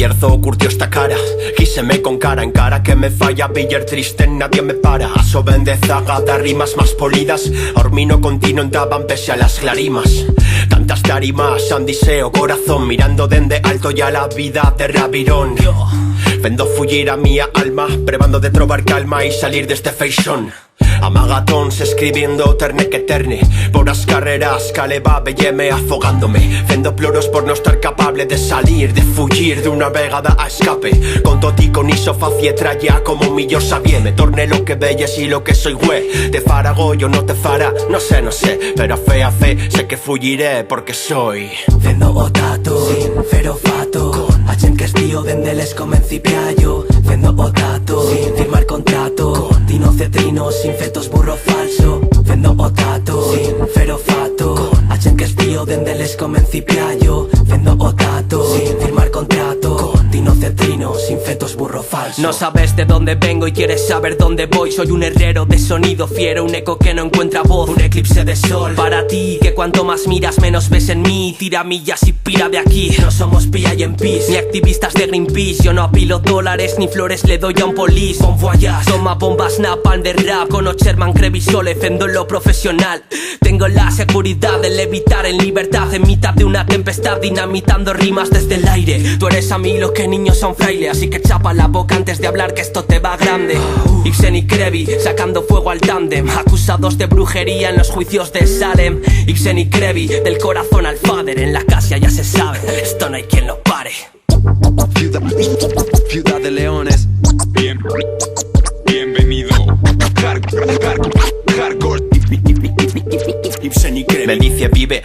Bierzo curtió esta cara, quíseme con cara en cara que me falla, Villar triste, nadie me para. Aso vende zaga, da rimas más polidas, Ormino continuo endaban pese a las clarimas. Tantas tarimas, andiseo corazón, mirando dende alto ya la vida de Rabirón. Vendo fugir a mi alma, prebando de trobar calma y salir de este feixón. Amagatons escribiendo terne que terne, por las carreras caleva velleme afogándome. Vendo ploros por no estar capable de salir, de fugir de una vegada a escape. Con toti con iso facie tralla como millor sabie. Me torne lo que velles y lo que soy güey. Te farago yo no te fará, no sé, pero a fe sé que fugiré porque soy. Vendo otato, sin ferofato, con H que estío dende les comencipiallo. Vendo otato, sin firmar contrato, con dinocetrino, sin fetos burro falso. Vendo otato, sin ferofato, con H que estío dende les comencipiallo. Vendo otato, sin firmar contrato, con dinocetrino, sin fetos burro falso. No sabes de dónde vengo y quieres saber dónde voy. Soy un herrero de sonido fiero, un eco que no encuentra voz, un eclipse de sol para ti, que cuanto más miras menos ves en mí. Tira millas y pira de aquí. No somos P.I.M.P.s ni activistas de Greenpeace. Yo no apilo dólares ni flores le doy a un police. Bon voyage, toma bombas napalm de rap. Con Sherman Crevisol defendo lo profesional. Tengo la seguridad de levitar en libertad en mitad de una tempestad, dinamitando rimas desde el aire. Tú eres a mí lo que niños son fraile, así que chapa la boca antes de hablar que esto te va grande. Ibsen y Krevi sacando fuego al tándem, acusados de brujería en los juicios de Salem. Ibsen y Krevi del corazón al fader, en la casa ya se sabe, esto no hay quien lo pare. Ciudad de Leones. Bienvenido. Hardcore. Ibsen y Krevi. Me dice vive,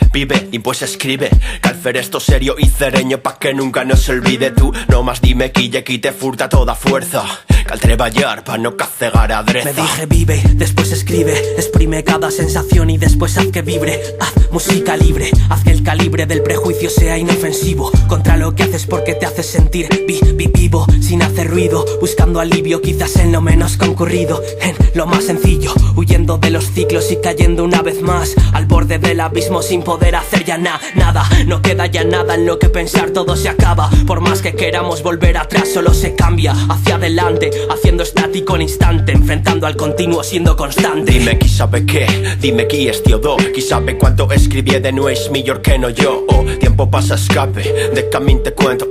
y pues escribe. Calfer esto serio y cereño pa' que nunca nos olvide. Tú no más dime quille te furta toda fuerza. Cal treballar pa' no cacegar adreza. Me dije vive, después escribe, exprime cada sensación y después haz que vibre. Haz música libre, haz que el calibre del prejuicio sea inofensivo contra lo que haces porque te haces sentir vivo, sin hacer ruido, buscando alivio quizás en lo menos concurrido, en lo más sencillo, huyendo de los ciclos y cayendo una vez más al borde del abismo sin poder hacer ya nada. No queda ya nada en lo que pensar, todo se acaba. Por más que queramos volver atrás, solo se cambia hacia adelante, haciendo estático el instante, enfrentando al continuo siendo constante. Dime qui sabe qué, dime qui esti do, qui sabe cuánto escribí de no es millor que no yo. Tiempo pasa escape, de camín te cuento,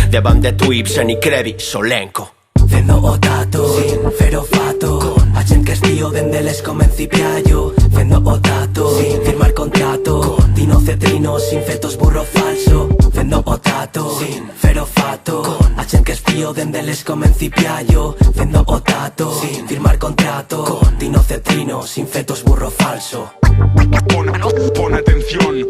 de van de tu Ibsen y Krevi solenco. Vendo otato, sin ferofato, con H que estío dende les comencipiallo. Vendo otato, sin firmar contrato, con dinocetrino, sin fetos burro falso. Vendo otato, sin ferofato, con H que estío dende les comencipiallo. Vendo otato, sin firmar contrato, con dinocetrino, sin fetos burro falso. Pon atención.